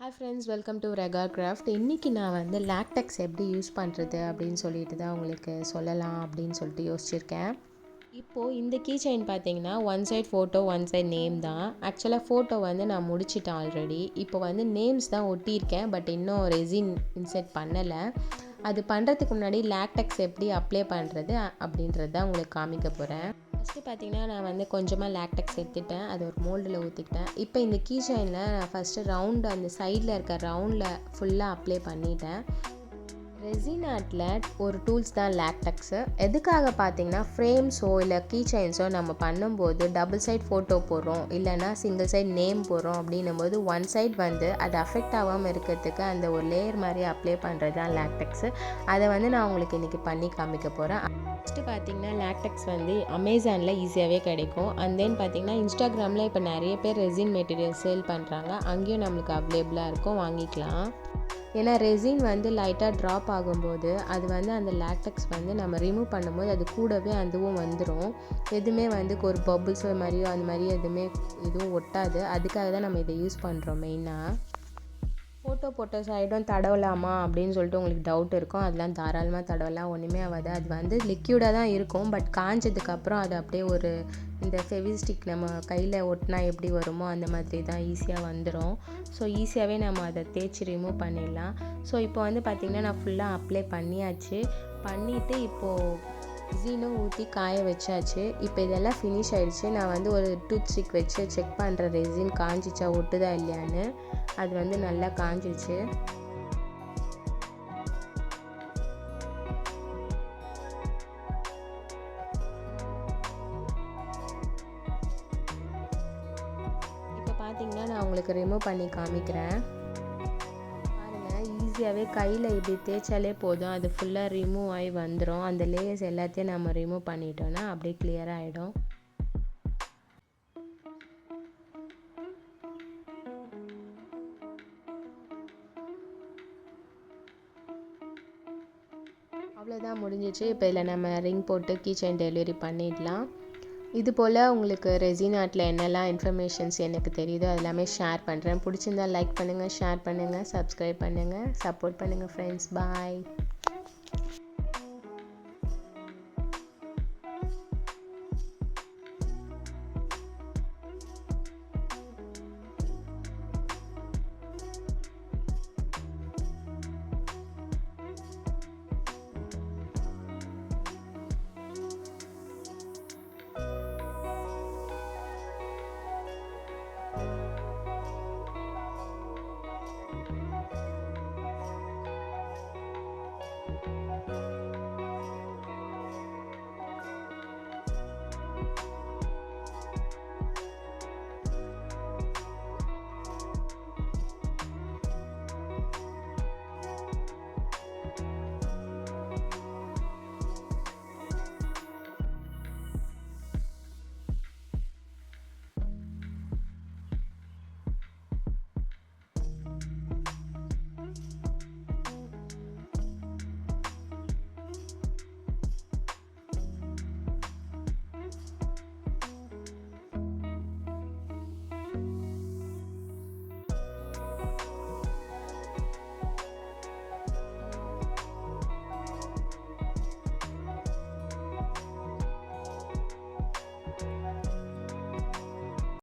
Hi friends, welcome to Reka craft. இன்றைக்கி நான் வந்து லாக்டெக்ஸ் எப்படி யூஸ் பண்ணுறது அப்படின்னு சொல்லிட்டு தான் உங்களுக்கு சொல்லலாம் அப்படின்னு சொல்லிட்டு யோசிச்சிருக்கேன். இப்போது இந்த கீ செயின் பார்த்தீங்கன்னா one side photo one side name தான். ஆக்சுவலாக ஃபோட்டோ வந்து நான் முடிச்சிட்டேன் ஆல்ரெடி. இப்போ வந்து நேம்ஸ் தான் ஒட்டியிருக்கேன், பட் இன்னும் ரெசின் இன்செர்ட் பண்ணலை. அது பண்ணுறதுக்கு முன்னாடி லாக்டெக்ஸ் எப்படி அப்ளை பண்ணுறது அப்படின்றது தான் உங்களுக்கு காமிக்க போகிறேன். ஃபஸ்ட்டு பார்த்தீங்கன்னா நான் வந்து கொஞ்சமாக லாக்டெக்ஸ் எடுத்துட்டேன், அது ஒரு மோல்டில் ஊற்றிக்கிட்டேன். இப்போ இந்த கீ செயினில் நான் ஃபஸ்ட்டு ரவுண்டு அந்த சைடில் இருக்க ரவுண்டில் ஃபுல்லாக அப்ளை பண்ணிட்டேன். ரெசின் ஆர்ட்டில் ஒரு டூல்ஸ் தான் லாக்டெக்ஸு. எதுக்காக பார்த்தீங்கன்னா ஃப்ரேம்ஸோ இல்லை கீ செயின்ஸோ நம்ம பண்ணும்போது டபுள் சைட் ஃபோட்டோ போடுறோம், இல்லைனா சிங்கிள் சைட் நேம் போடுறோம் அப்படின்னும் போது ஒன் சைட் வந்து அது அஃபெக்ட் ஆகாமல் இருக்கிறதுக்கு அந்த ஒரு லேயர் மாதிரி அப்ளை பண்ணுறது தான் லாக்டெக்ஸு. அதை வந்து நான் உங்களுக்கு இன்றைக்கி பண்ணி காமிக்க போகிறேன். ஃபஸ்ட்டு பார்த்தீங்கன்னா லாக்டெக்ஸ் வந்து அமேசானில் ஈஸியாகவே கிடைக்கும். அண்ட் தென் பார்த்தீங்கன்னா இன்ஸ்டாகிராமில் இப்போ நிறைய பேர் ரெசின் மெட்டீரியல் சேல் பண்ணுறாங்க, அங்கேயும் நம்மளுக்கு அவைலபிளாக இருக்கும், வாங்கிக்கலாம். ஏன்னா ரெசின் வந்து லைட்டாக ட்ராப் ஆகும்போது அது வந்து அந்த லாக்டெக்ஸ் வந்து நம்ம ரிமூவ் பண்ணும்போது அது கூடவே அதுவும் வந்துடும். எதுவுமே வந்து ஒரு பபுள்ஸோ மாதிரியோ அந்த மாதிரி எதுவும் ஒட்டாது. அதுக்காக தான் நம்ம இதை யூஸ் பண்ணுறோம் மெயினாக. ஃபோட்டோ போட்ட சைடும் தடவலாமா அப்படின்னு சொல்லிட்டு உங்களுக்கு டவுட் இருக்கும். அதெல்லாம் தாராளமாக தடவலாம், ஒன்றுமே ஆகாது. அது வந்து லிக்யூடாக தான் இருக்கும், பட் காஞ்சதுக்கப்புறம் அது அப்படியே ஒரு இந்த ஃபெவிஸ்டிக் நம்ம கையில் ஒட்டினா எப்படி வருமோ அந்த மாதிரி தான் ஈஸியாக வந்துடும். ஸோ ஈஸியாகவே நம்ம அதை தேய்ச்சி ரிமூவ் பண்ணிடலாம். ஸோ இப்போ வந்து பார்த்திங்கன்னா நான் ஃபுல்லாக அப்ளை பண்ணிவிட்டு இப்போது ரெசினும் ஊற்றி காய வச்சாச்சு. இப்போ இதெல்லாம் ஃபினிஷ் ஆகிடுச்சு. நான் வந்து ஒரு டூத் ஸ்டிக் வச்சு செக் பண்ணுறேன் ரெசின் காஞ்சிச்சா ஒட்டுதா இல்லையான்னு. அது வந்து நல்லா காஞ்சிடுச்சு. இப்போ பார்த்தீங்கன்னா நான் உங்களுக்கு ரிமூவ் பண்ணி காமிக்கிறேன். பாருங்கள், ஈஸியாகவே கையில் இப்படி தேய்ச்சாலே போதும், அது ஃபுல்லாக ரிமூவ் ஆகி வந்துடும். அந்த லேயர்ஸ் எல்லாத்தையும் நம்ம ரிமூவ் பண்ணிட்டோன்னா அப்படியே கிளியராக ஆகிடும். அவ்வளோதான், முடிஞ்சிச்சு. இப்போ இதில் நம்ம ரிங் போட்டு கீ செயின் டெலிவரி பண்ணிடலாம். இது போல் உங்களுக்கு ரெசின் ஆர்ட்டில் என்னெல்லாம் இன்ஃபர்மேஷன்ஸ் எனக்கு தெரியுதோ அது எல்லாமே ஷேர் பண்ணுறேன். பிடிச்சிருந்தால் லைக் பண்ணுங்கள், ஷேர் பண்ணுங்கள், சப்ஸ்கிரைப் பண்ணுங்கள், சப்போர்ட் பண்ணுங்கள் ஃப்ரெண்ட்ஸ். பாய்.